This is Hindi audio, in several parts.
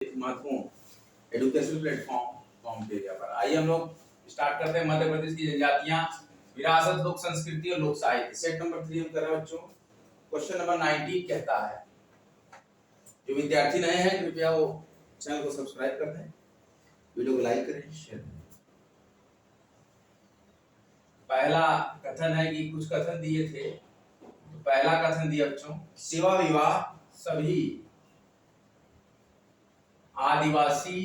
महत्वपूर्ण एजुकेशन प्लेटफॉर्म फॉर्म किया गया पर आइए हम लोग स्टार्ट करते हैं। मध्य प्रदेश की जनजातियां, विरासत, लोक संस्कृति और लोक साहित्य, सेट नंबर 3 हम कर रहे हैं बच्चों। क्वेश्चन नंबर 19 कहता है, जो विद्यार्थी नए हैं कृपया वो चैनल को सब्सक्राइब कर दें, वीडियो को लाइक करें, शेयर करें। पहला कथन है कि कुछ कथन दिए थे, तो पहला कथन दिया बच्चों, सेवा विवाह सभी आदिवासी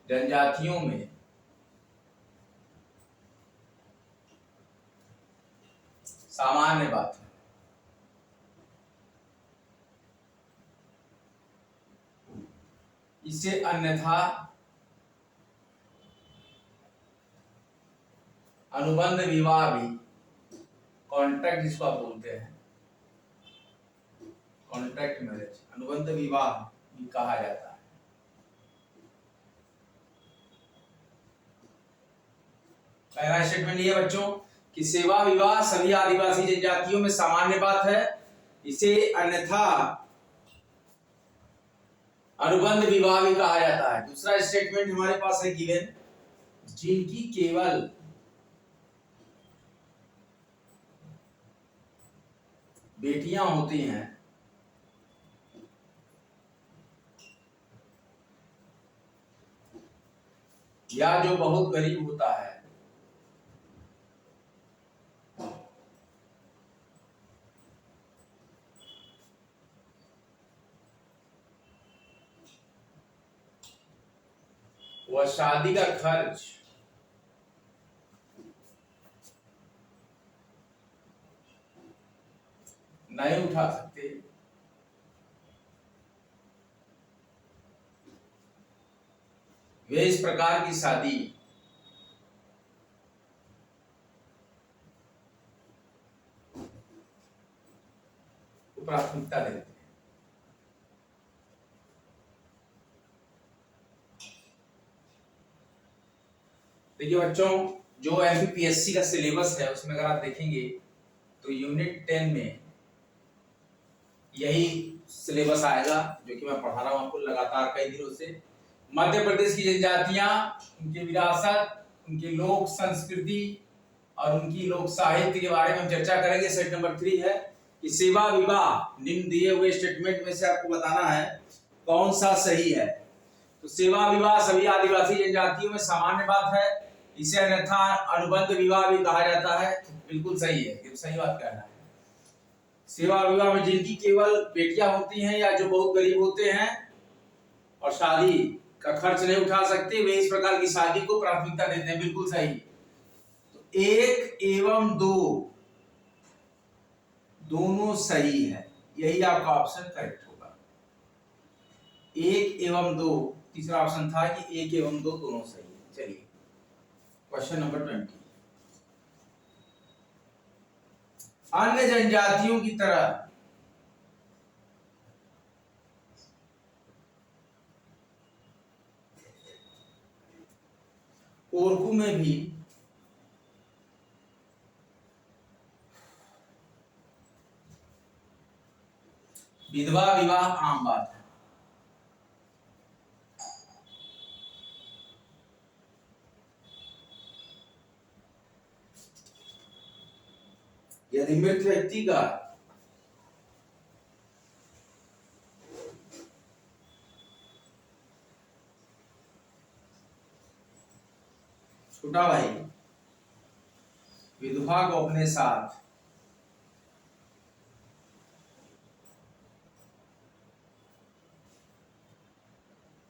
जनजातियों में सामान्य बात है। इसे अन्यथा अनुबंध विवाह भी, कॉन्ट्रैक्ट जिसको आप बोलते हैं, कॉन्ट्रैक्ट मैरिज, अनुबंध विवाह भी कहा जाता है। पहला स्टेटमेंट ये बच्चों कि सेवा विवाह सभी आदिवासी जनजातियों में सामान्य बात है, इसे अन्यथा अनुबंध विवाह भी कहा जाता है। दूसरा स्टेटमेंट हमारे पास है गिवन, जिनकी केवल बेटियां होती हैं या जो बहुत गरीब होता है वह शादी का खर्च नहीं उठा सकते, वे इस प्रकार की शादी को प्राथमिकता देते हैं। देखिए बच्चों, जो एमपीपीएससी का सिलेबस है उसमें अगर आप देखेंगे तो यूनिट 10 में यही सिलेबस आएगा जो कि मैं पढ़ा रहा हूं आपको लगातार कई दिनों से। मध्य प्रदेश की जनजातियां, उनकी विरासत, उनकी लोक संस्कृति और उनकी लोक साहित्य के बारे में हम चर्चा करेंगे। सेट नंबर 3 है कि सेवा विवाह निम्न दिए हुए स्टेटमेंट में से आपको बताना है कौन सा सही है। तो सेवा विवाह सभी आदिवासी जनजातियों में सामान्य बात है, इसे अन्यथा अनुबंध विवाह भी कहा जाता है। तो बिल्कुल सही है, ये सही बात कहना है। सेवा विवाह में जिनकी केवल बेटियां होती हैं या जो बहुत गरीब होते हैं और शादी का खर्च नहीं उठा सकते, वे इस प्रकार की शादी को प्राथमिकता देते हैं। बिल्कुल सही। तो 1 एवं 2 दोनों सही है, यही आपका ऑप्शन करेक्ट होगा। 1 एवं 2, तीसरा ऑप्शन था कि 1 एवं 2 दोनों सही है। चलिए क्वेश्चन नंबर 20, अन्य जनजातियों की तरह कोरकू में भी विधवा विवाह आम बात है। यदि मृत व्यक्ति का छोटा भाई विधवा को अपने साथ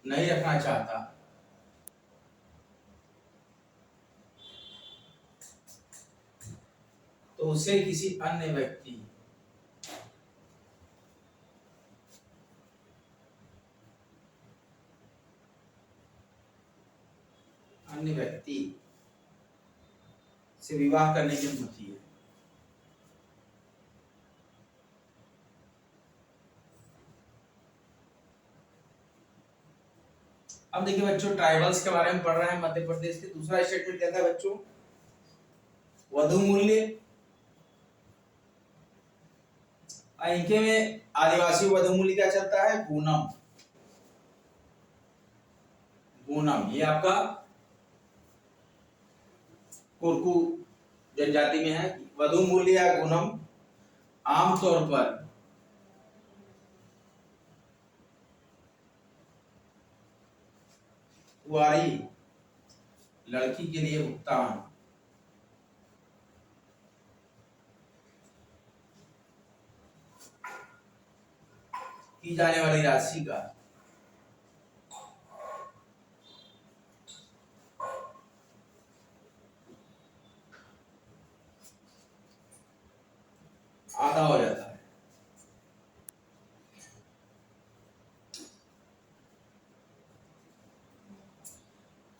नहीं रखना चाहता, तो उसे किसी अन्य व्यक्ति से विवाह करने की अनुमति है। अब देखिए बच्चों, ट्राइबल्स के बारे में पढ़ रहे हैं मध्य प्रदेश के। दूसरा स्टेटमेंट कहता है बच्चों, वधु मूल्य इनके में आदिवासी वधूमूल्य क्या चलता है? गूनम। गूनम ये आपका कोरकू जनजाति में है। वधूमूल्य या गूनम आमतौर पर कुंवारी लड़की के लिए भुगतान की जाने वाली राशि का आधा हो जाता है।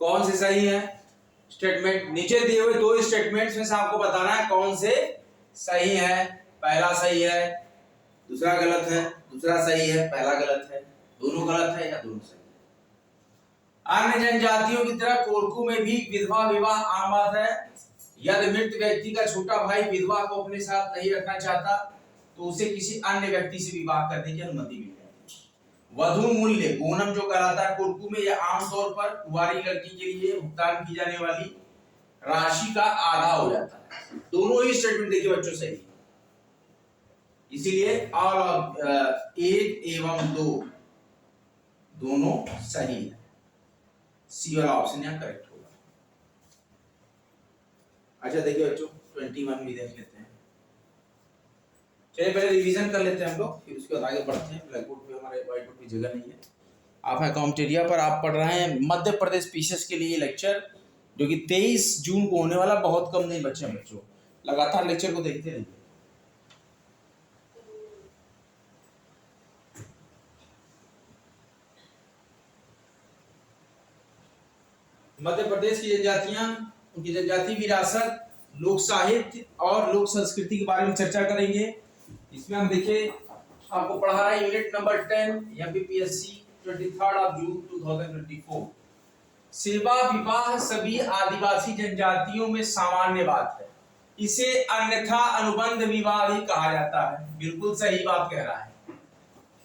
कौन से सही है स्टेटमेंट? नीचे दिए हुए दो स्टेटमेंट्स में से आपको बताना है कौन से सही है। पहला सही है, दूसरा गलत है। दूसरा सही है, पहला गलत है। दोनों गलत है या दोनों सही है? अन्य जनजातियों की तरह कोरकू में भी विधवा विवाह आम बात है। यदि मृत व्यक्ति का छोटा भाई विधवा को अपने साथ नहीं रखना चाहता तो उसे किसी अन्य व्यक्ति से विवाह करने की अनुमति मिल जाती है। वधू मूल्य गूनम जो कहलाता है कोरकू में, यह आमतौर पर कुंवारी लड़की के लिए भुगतान की जाने वाली राशि का आधा हो जाता है। दोनों ही स्टेटमेंट देखिए बच्चों सही है, इसीलिए और एक एवं दो दोनों सही है। सी वाला ऑप्शन यहाँ करेक्ट होगा। अच्छा देखिए बच्चों 21 भी देख लेते हैं। चलिए पहले रिवीजन कर लेते हैं हम लोग, फिर उसके बाद आगे बढ़ते हैं। ब्लैक बोर्ड पे हमारे व्हाइट बोर्ड की जगह नहीं है। आप हैं कॉम्टेरिया पर, आप पढ़ रहे हैं मध्य प्रदेश पीसीएस के लिए लेक्चर जो कि 23 जून को होने वाला। बहुत कम नहीं बच्चे हैं बच्चों, लगातार लेक्चर को देखते रहिए। मध्य प्रदेश की जनजातियां, उनकी जनजाति विरासत, लोक साहित्य और लोक संस्कृति के बारे में चर्चा करेंगे। इसमें हम देखिए आपको पढ़ा रहा है यूनिट नंबर 10 एमपीपीएससी 23 जून 2024। सेवा विवाह सभी आदिवासी जनजातियों में सामान्य बात है, इसे अन्यथा अनुबंध विवाह भी कहा जाता है। बिल्कुल सही बात कह रहा है।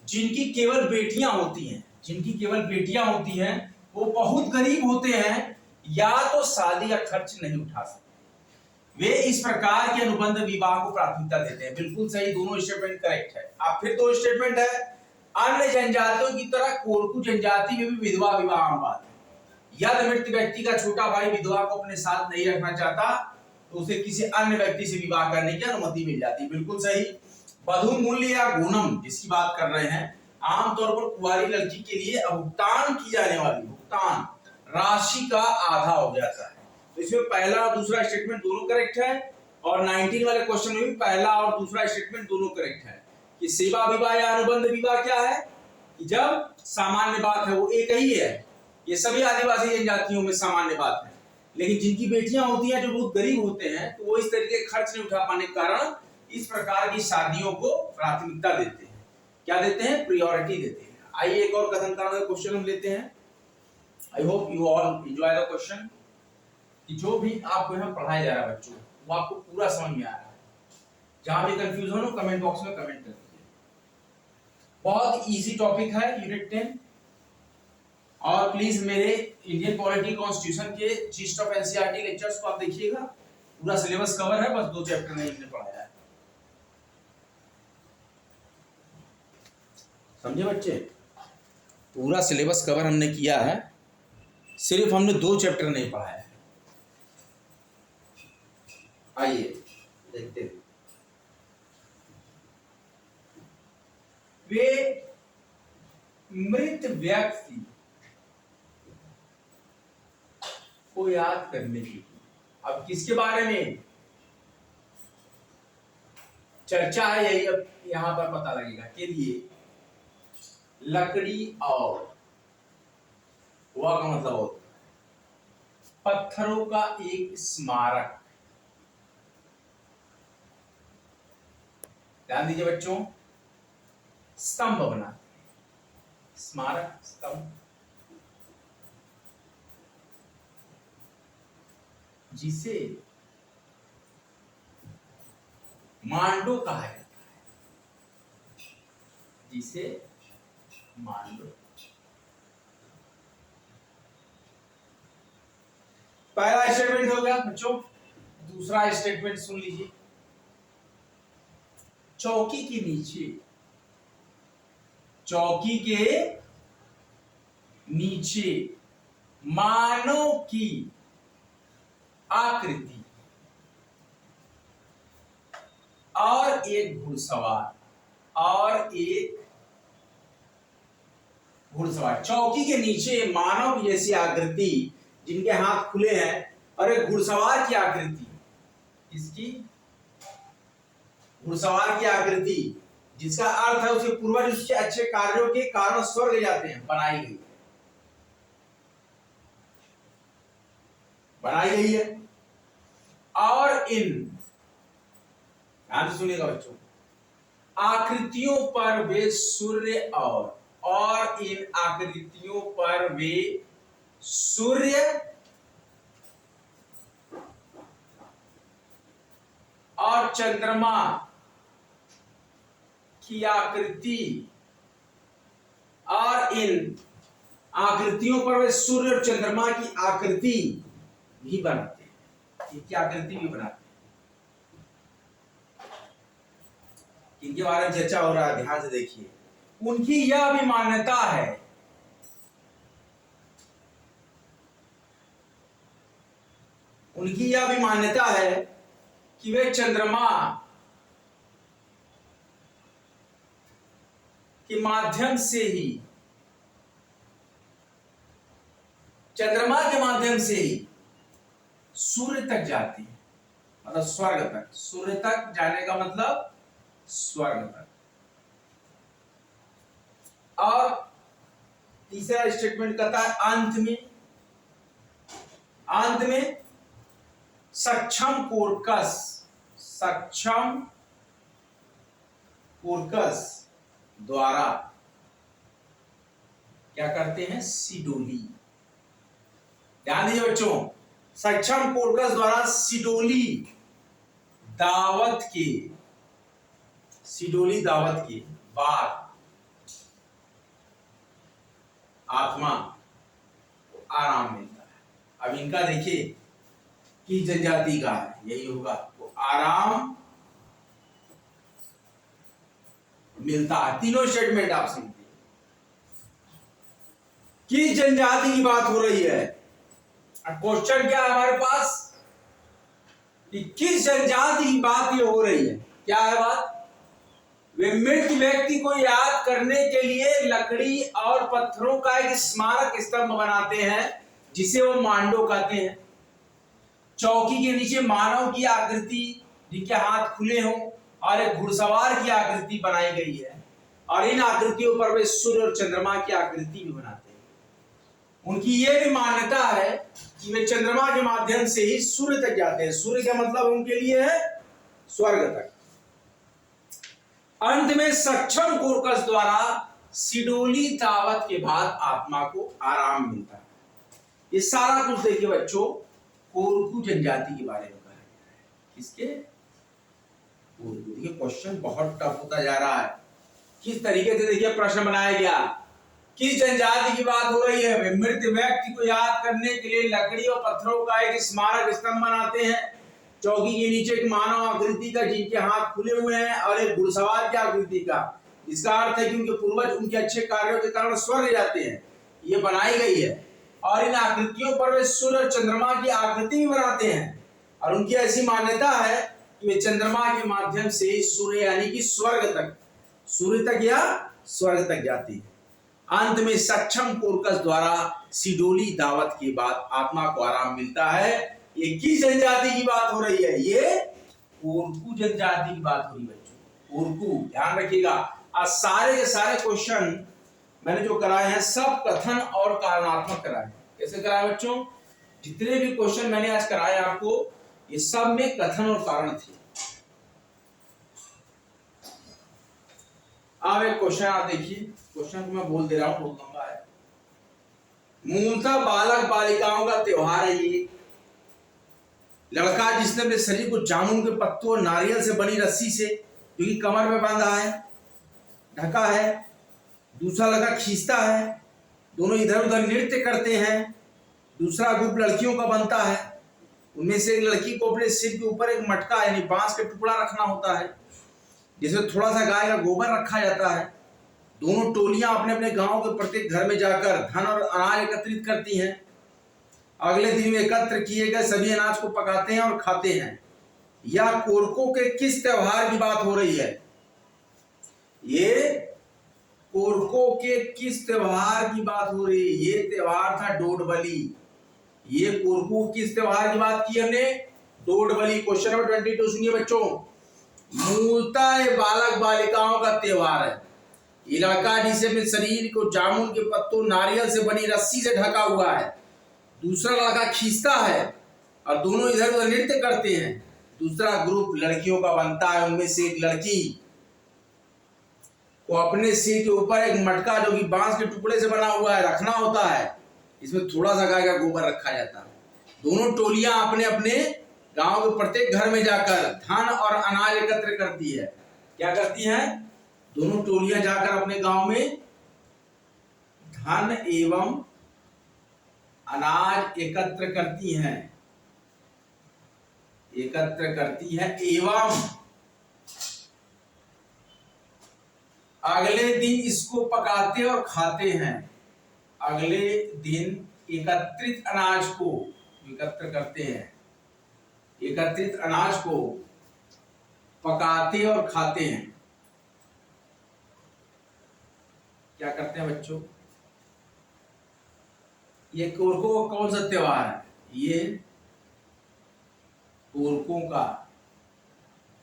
जिनकी केवल बेटियां होती हैं, जिनकी केवल बेटियां होती हैं, वो बहुत गरीब होते हैं या तो शादी का खर्च नहीं उठा सकते, वे इस प्रकार के अनुबंध विवाह को प्राथमिकता देते हैं। बिल्कुल सही, दोनों स्टेटमेंट करेक्ट है। अब फिर दो स्टेटमेंट है, अन्य जनजातियों की तरह कोरकू जनजाति में भी विधवा विवाह आम बात है। यदि मृत व्यक्ति का छोटा भाई विधवा को अपने साथ नहीं रखना चाहता तो उसे किसी अन्य व्यक्ति से विवाह करने की अनुमति मिल जाती है। बिल्कुल सही। वधू मूल्य या गूनम जिसकी बात कर रहे हैं, आमतौर पर कुंवारी लड़की के लिए भुगतान की जाने वाली भुगतान राशि का आधा हो जाता है। तो इसमें पहला और दूसरा स्टेटमेंट दोनों करेक्ट है, और 19 वाले क्वेश्चन में भी पहला और दूसरा स्टेटमेंट दोनों करेक्ट है कि सेवा विवाह या अनुबंध विवाह क्या है, जब सामान्य बात है वो एक ही है। ये सभी आदिवासी जनजातियों में सामान्य बात है, लेकिन जिनकी बेटियां होती हैं जो बहुत गरीब होते हैं तो वो इस तरीके का खर्च नहीं उठा पाने के कारण इस प्रकार की शादियों को प्राथमिकता देते हैं। क्या देते हैं? प्रायोरिटी देते हैं। आइए एक और कथन का क्वेश्चन हम लेते हैं। I hope you all enjoy the question, कि जो भी आपको यहाँ पढ़ाया जा रहा है बच्चों वो आपको पूरा समझ में आ रहा है। जहां भी कंफ्यूज हो ना कमेंट बॉक्स में कमेंट कर दीजिए। बहुत इजी टॉपिक है यूनिट 10, और प्लीज मेरे इंडियन पॉलिटी कॉन्स्टिट्यूशन के जीस्ट ऑफ एनसीईआरटी लेक्चर्स को आप देखिएगा। पूरा सिलेबस कवर है, बस 2 चैप्टर नहीं हमने पढ़ाया है। समझे बच्चे? पूरा सिलेबस कवर हमने किया है, सिर्फ हमने 2 चैप्टर नहीं पढ़ाया है। आइए देखते हैं। वे मृत व्यक्ति को याद करने की, अब किसके बारे में चर्चा है यही अब यहां पर पता लगेगा। के लिए लकड़ी और वह का मतलब होता है पत्थरों का एक स्मारक। ध्यान दीजिए बच्चों, स्तंभ बनाते हैं, स्मारक स्तंभ, जिसे मांडो कहा जाता है। जिसे मान लो। पहला स्टेटमेंट हो गया बच्चों। दूसरा स्टेटमेंट सुन लीजिए। चौकी के नीचे, चौकी के नीचे मानव की आकृति और एक घुड़सवार, चौकी के नीचे मानव जैसी आकृति जिनके हाथ खुले हैं और एक घुड़सवार की आकृति। इसकी घुड़सवार की आकृति जिसका अर्थ है उसके पूर्वज उसके अच्छे कार्यों के कारण स्वर्ग जाते हैं, बनाई गई है। और इन, ध्यान से सुनिएगा बच्चों, आकृतियों पर वे सूर्य और इन आकृतियों पर वे सूर्य और चंद्रमा की आकृति, और इन आकृतियों पर वे सूर्य और चंद्रमा की आकृति भी बनाते हैं। इनकी आकृति भी बनाते हैं। इनके बारे में चर्चा हो रहा है, ध्यान से देखिए। उनकी यह भी मान्यता है कि वे चंद्रमा के माध्यम से ही सूर्य तक जाती है, मतलब स्वर्ग तक। सूर्य तक जाने का मतलब स्वर्ग तक। और तीसरा स्टेटमेंट कहता है अंत में सक्षम कोर्कस द्वारा क्या करते हैं, सिडोली। ध्यान दीजिए बच्चों, सक्षम कोर्कस द्वारा सिडोली दावत के बाद आत्मा को आराम मिलता है। अब इनका देखिए कि जनजाति का है, यही होगा, तो आराम मिलता है। तीनों स्टेटमेंट आप समझिए। किस जनजाति की बात हो रही है? क्वेश्चन क्या है हमारे पास कि किस जनजाति की बात ये हो रही है? क्या है बात? वे मृत व्यक्ति को याद करने के लिए लकड़ी और पत्थरों का एक स्मारक स्तंभ बनाते हैं जिसे वो मांडो कहते हैं। चौकी के नीचे मानव की आकृति जिनके हाथ खुले हों और एक घुड़सवार की आकृति बनाई गई है, और इन आकृतियों पर वे सूर्य और चंद्रमा की आकृति भी बनाते हैं। उनकी यह भी मान्यता है कि वे चंद्रमा के माध्यम से ही सूर्य तक जाते हैं। सूर्य का मतलब उनके लिए है स्वर्ग तक। अंत में सक्षम कोर्कस द्वारा सिडोली दावत के बाद आत्मा को आराम मिलता है। ये सारा कुछ देखिए बच्चों, कोरकू जनजाति के बारे में कहा गया है। किसके? कोरकू। देखिए क्वेश्चन बहुत टफ होता जा रहा है। किस तरीके से देखिए प्रश्न बनाया गया। किस जनजाति की बात हो रही है? वे मृत व्यक्ति को याद करने के लिए लकड़ी और पत्थरों का एक स्मारक स्तंभ बनाते हैं। चौकी के नीचे एक मानव आकृति का जिनके हाथ खुले हुए हैं और एक घुड़सवार की आकृति का। इसका अर्थ है कि उनके पूर्वज उनके अच्छे कार्यों के कारण स्वर्ग जाते हैं। ये बनाई गई है। और इन आकृतियों पर वे सूर्य और चंद्रमा की आकृति भी बनाते हैं, और उनकी ऐसी मान्यता है कि वे चंद्रमा के माध्यम से सूर्य यानी कि सूर्य तक या स्वर्ग तक जाती है। अंत में सक्षम कोर्कस द्वारा सिडोली दावत के बाद आत्मा को आराम मिलता है। ये किस जनजाति की बात हो रही है? ये कोरकू जनजाति की बात हो रही है बच्चों। कोरकू, ध्यान रखिएगा। आज सारे के सारे क्वेश्चन मैंने जो कराए हैं सब कथन और कारणात्मक कराए हैं। कैसे कराए बच्चों? जितने भी क्वेश्चन मैंने आज कराए आपको, ये सब में कथन और कारण थे। अब एक क्वेश्चन आप देखिए। क्वेश्चन को मैं बोल दे रहा हूं, बहुत लंबा है। मूलतः बालक बालिकाओं का त्योहार है ये। लड़का जिसने अपने शरीर को जामुन के पत्तों और नारियल से बनी रस्सी से जो कि कमर में बांधा है, ढका है, दूसरा लड़का खींचता है, दोनों इधर उधर नृत्य करते हैं। दूसरा ग्रुप लड़कियों का बनता है, उनमें से एक लड़की को अपने सिर के ऊपर एक मटका यानी बांस का टुकड़ा रखना होता है, जिसमें थोड़ा सा गाय का गोबर रखा जाता है। दोनों टोलियां अपने अपने गांव के प्रत्येक घर में जाकर धन और अनाज एकत्रित करती हैं। अगले दिन में एकत्र किए गए सभी अनाज को पकाते हैं और खाते हैं। यह कोरकों के किस त्योहार की बात हो रही है? ये कोरकों के किस त्योहार की बात हो रही है? ये त्योहार था डोडबली। ये कोरकों किस त्योहार की बात की हमने? डोडबली। क्वेश्चन नंबर 22 सुनिए बच्चों। मूलतः ये बालक बालिकाओं का त्योहार है। ये लड़का जिसे अपने शरीर को जामुन के पत्तों नारियल से बनी रस्सी से ढका हुआ है, दूसरा लड़का खींचता है और दोनों इधर उधर नृत्य करते हैं। दूसरा ग्रुप लड़कियों का बनता है, उनमें से एक लड़की को अपने सिर के ऊपर एक मटका जो कि बांस के टुकड़े से बना हुआ है रखना होता है, इसमें थोड़ा सा गाय का गोबर रखा जाता है। दोनों टोलियां अपने अपने गांव के प्रत्येक घर में जाकर धन और अनाज एकत्र करती है। क्या करती हैं? दोनों टोलियां जाकर अपने गांव में धन एवं अनाज एकत्र करती हैं, एवं अगले दिन इसको पकाते और खाते हैं। अगले दिन एकत्रित अनाज को एकत्र करते हैं, एकत्रित अनाज को पकाते और खाते हैं। क्या करते हैं बच्चों? ये कोरकों का कौन सा त्योहार है? ये कोरकों का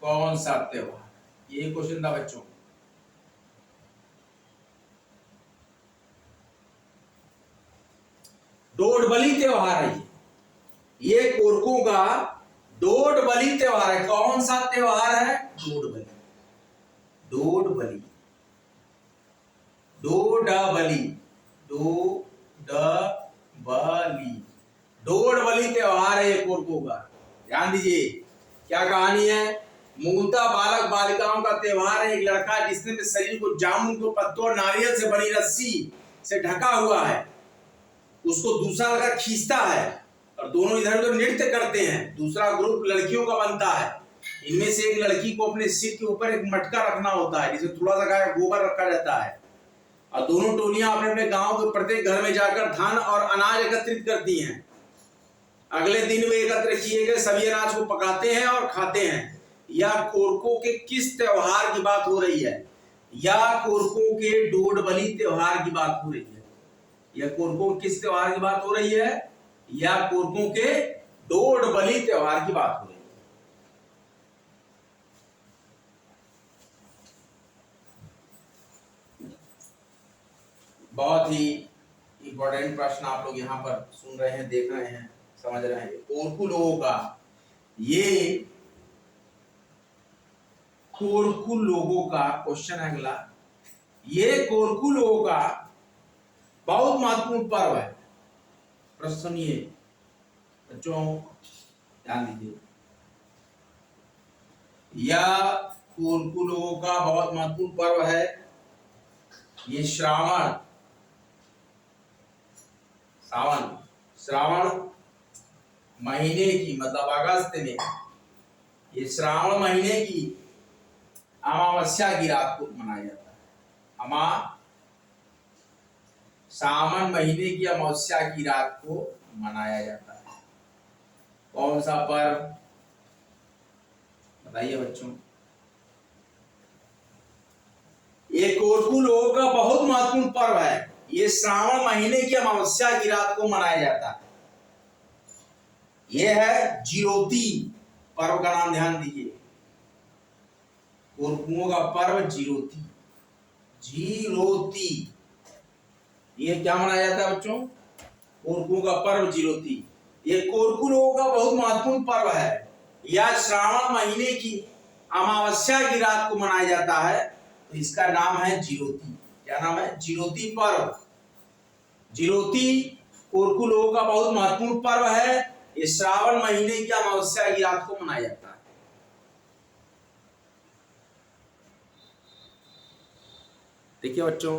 कौन सा त्योहार? ये क्वेश्चन था बच्चों। डोडबली त्योहार है ये कोरकों का डोडबली त्योहार है। कौन सा त्योहार है? डोडबली। डोडबली, डोडबली, डोडबली, डोडबली त्योहार है ये कोरकों का। ध्यान दीजिए क्या कहानी है। मूलतः बालक बालिकाओं का त्योहार है। एक लड़का जिसने अपने शरीर को जामुन के पत्तों और नारियल से बनी रस्सी से ढका हुआ है, उसको दूसरा लड़का खींचता है और दोनों इधर उधर नृत्य करते हैं। दूसरा ग्रुप लड़कियों का बनता है, इनमें से एक लड़की को अपने सिर के ऊपर एक मटका रखना होता है, जिसमें थोड़ा सा गाय का गोबर रखा जाता है। और दोनों टोलियां अपने अपने गांव के प्रत्येक घर में जाकर धन और अनाज एकत्रित करती हैं। अगले दिन वे एकत्र किए गए सभी अनाज को पकाते हैं और खाते हैं। यह कोरकों के किस त्योहार की बात हो रही है? यह कोरकों के डोडबली त्योहार की बात हो रही है। यह कोरकों किस त्योहार की बात हो रही है? यह कोरकों के डोडबली त्योहार की बात हो रही है। बहुत ही इंपॉर्टेंट प्रश्न आप लोग यहाँ पर सुन रहे हैं, देख रहे हैं, समझ रहे हैं। कोरकू लोगों का, ये कोरकू लोगों का क्वेश्चन है अगला। ये कोरकू लोगों का बहुत महत्वपूर्ण पर्व है। प्रश्न सुनिए बच्चों, ध्यान दीजिए। यह कोरकू लोगों का बहुत महत्वपूर्ण पर्व है। ये श्रावण महीने की, मतलब अगस्त में, ये श्रावण महीने की अमावस्या की रात को मनाया जाता है। सावन महीने की अमावस्या की रात को मनाया जाता है। कौन सा पर्व बताइए बच्चों? ये कोरकू लोगों का बहुत महत्वपूर्ण पर्व है। ये श्रावण महीने की अमावस्या की रात को मनाया जाता है। यह है जीरोती पर्व का नाम, ध्यान दीजिए। कोरकुओं का पर्व जीरोती। जीरोती ये क्या मनाया जाता है बच्चों? कोरकुओं का पर्व जीरोती। ये कोरकू लोगों का बहुत महत्वपूर्ण पर्व है। यह श्रावण महीने की अमावस्या की रात को मनाया जाता है, तो इसका नाम है जीरोती। क्या नाम है? जीरोती पर्व। जीरोती कोरकू लोगों का बहुत महत्वपूर्ण पर्व है। ये श्रावण महीने की अमावस्या की रात को मनाया जाता है। देखिए बच्चों,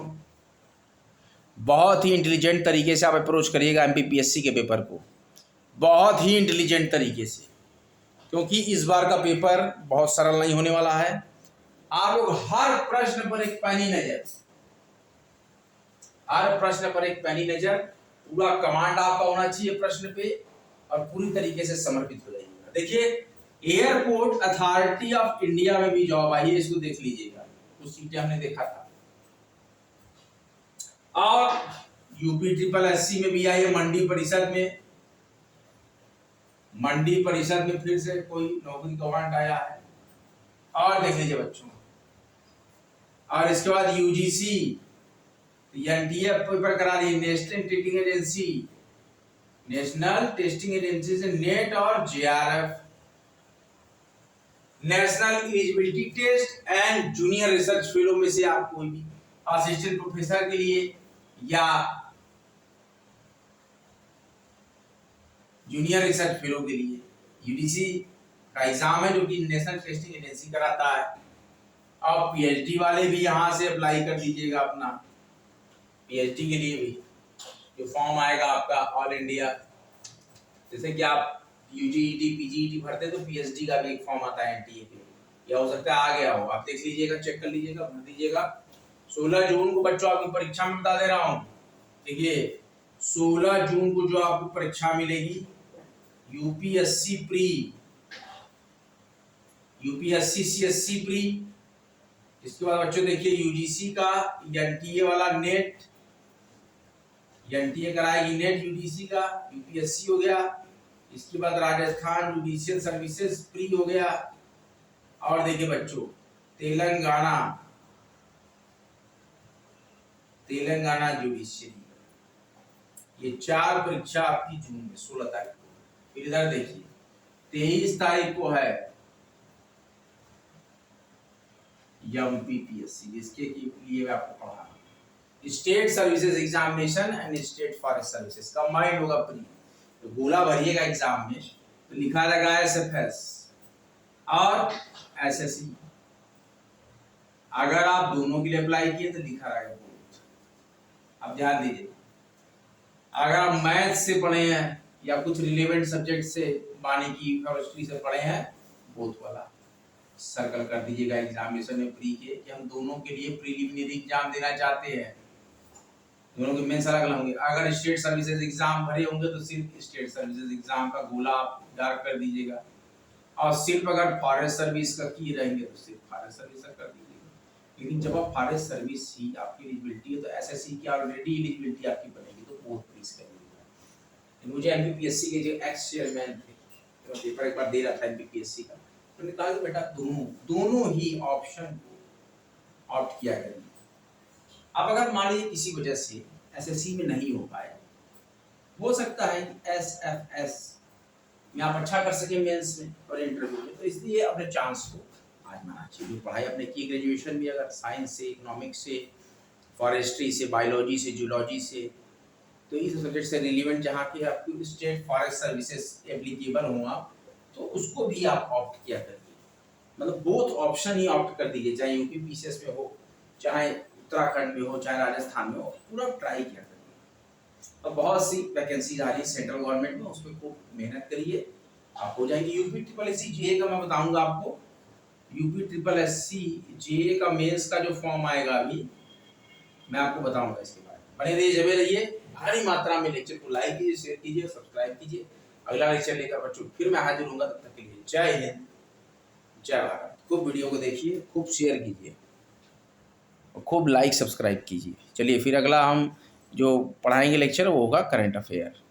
बहुत ही इंटेलिजेंट तरीके से आप अप्रोच करिएगा एमपीपीएससी के पेपर को, बहुत ही इंटेलिजेंट तरीके से, क्योंकि इस बार का पेपर बहुत सरल नहीं होने वाला है। आप लोग हर प्रश्न पर एक पैनी नजर, हर प्रश्न पर एक पैनी नजर, पूरा कमांड आपका होना चाहिए प्रश्न पे और पूरी तरीके से समर्पित हो जाइएगा। देखिए, एयरपोर्ट अथॉरिटी ऑफ इंडिया में भी जॉब आई है, इसको देख लीजिएगा, कुछ सीटें हमने देखा था। और यूपी ट्रिपल एससी में भी आई है, मंडी परिषद में, मंडी परिषद में फिर से कोई नौकरी का वारंट आया है। और देख लीजिए बच्चों, और इसके बाद यूजीसी एनटीए पेपर करा रही है, national testing agency, national testing agency से नेट और JRF, national eligibility test and junior research fellow में से आप कोई भी असिस्टेंट प्रोफेसर के लिए या जूनियर रिसर्च फेलो के लिए यूजीसी का एग्जाम है, जो कि नेशनल टेस्टिंग एजेंसी कराता है। और पीएचडी वाले भी यहाँ से अप्लाई कर दीजिएगा अपना, पीएचडी के लिए भी जो फॉर्म आएगा आपका ऑल इंडिया, जैसे कि आप यूजीईटी पीजीईटी भरते तो पीएचडी का भी एक फॉर्म आता है एनटीए के लिए, या हो सकता है आ गया हो, आप देख लीजिएगा, चेक कर लीजिएगा, भर दीजिएगा। 16 जून को बच्चों आपकी परीक्षा में बता दे रहा हूँ। देखिए 16 जून को जो आपको परीक्षा मिलेगी UPSC pre, UPSC CSC pre, इसके बाद बच्चों देखिए यूजीसी का एनटीए वाला नेट, एनटीए कराएगी नेट यूजीसी का, यूपीएससी हो गया। इसके बाद राजस्थान जुडिशियल सर्विसेज प्री हो गया। और देखिए बच्चों तेलंगाना, तेलंगाना जुडिशियरी, ये 4 परीक्षा आपकी जून में 16 तारीख को। फिर इधर देखिए 23 तारीख को है एमपीपीएससी, जिसके लिए मैं आपको पढ़ा state services examination and state forest services combined होगा प्री। तो गोला भरिएगा एग्जाम में तो लिखा रहेगा एसएफएस और एसएससी। अगर आप दोनों के लिए अप्लाई किए तो लिखा रहेगा बोथ। अब ध्यान दीजिए, अगर आप मैथ से पढ़े हैं या कुछ रिलेवेंट सब्जेक्ट से, वानिकी फॉरेस्ट्री से पढ़े हैं, बोथ वाला सर्कल कर दीजिएगा एग्जामिनेशन में प्री के, कि हम दोनों के लिए प्रीलिमिनरी एग्जाम देना चाहते हैं, दोनों के मेंस अलग अलग होंगे। अगर स्टेट सर्विसेज एग्जाम भरे होंगे तो सिर्फ स्टेट सर्विसेज एग्जाम का गोला आप डार्क कर दीजिएगा, और सिर्फ अगर फॉरेस्ट सर्विस का की रहेंगे तो सिर्फ फॉरेस्ट सर्विस का कर दीजिएगा। लेकिन जब आप फॉरेस्ट सर्विस ही आपकी एलिजिबिलिटी है तो एसएससी की ऑलरेडी एलिजिबिलिटी आपकी बनेगी, तो बोथ प्लीज कर दीजिएगा। मुझे एमपीपीएससी के जो एक्स चेयरमैन थे, तो पेपर एक बार दे रहा था एमपीपीएससी का, उन्होंने कहा कि बेटा दोनों ही ऑप्शन को ऑप्ट किया करेंगे। अब अगर मान लीजिए किसी वजह से एसएससी में नहीं हो पाए, हो सकता है कि एसएफएस में आप अच्छा कर सके मेंस में और इंटरव्यू में, तो इसलिए अपने चांस को आजमाना चाहिए। जो पढ़ाई आपने की ग्रेजुएशन भी अगर साइंस से, इकोनॉमिक्स से, फॉरेस्ट्री से, बायोलॉजी से, जूलॉजी से, तो इस सब्जेक्ट से रिलेवेंट जहाँ के आपको स्टेट फॉरेस्ट सर्विसेज एप्लीकेबल हो आप, तो उसको भी आप ऑप्ट किया करिए। मतलब बोथ ऑप्शन ही ऑप्ट कर दीजिए, चाहे यूपी पीसीएस में हो, चाहे उत्तराखंड में हो, चाहे राजस्थान में हो, पूरा ट्राई किया करिए। और बहुत सी वैकेंसीज आ रही है सेंट्रल गवर्नमेंट में, उस पर खूब मेहनत करिए, आप हो जाएंगे। यूपी ट्रिपल एससी जेए का मैं बताऊंगा आपको, यूपी ट्रिपल एससी जेए का मेंस का जो फॉर्म आएगा अभी मैं आपको बताऊंगा इसके बारे में। बने रहिए, जबे रहिए, भारी मात्रा में लेक्चर को लाइक कीजिए, शेयर कीजिए, सब्सक्राइब कीजिए। अगला लेक्चर लेकर बच्चों फिर मैं हाजिर होऊंगा, तब तक के लिए जय हिंद, जय भारत। खूब वीडियो को देखिए, खूब शेयर कीजिए, खूब लाइक सब्सक्राइब कीजिए। चलिए फिर अगला हम जो पढ़ाएंगे लेक्चर वो होगा करंट अफेयर।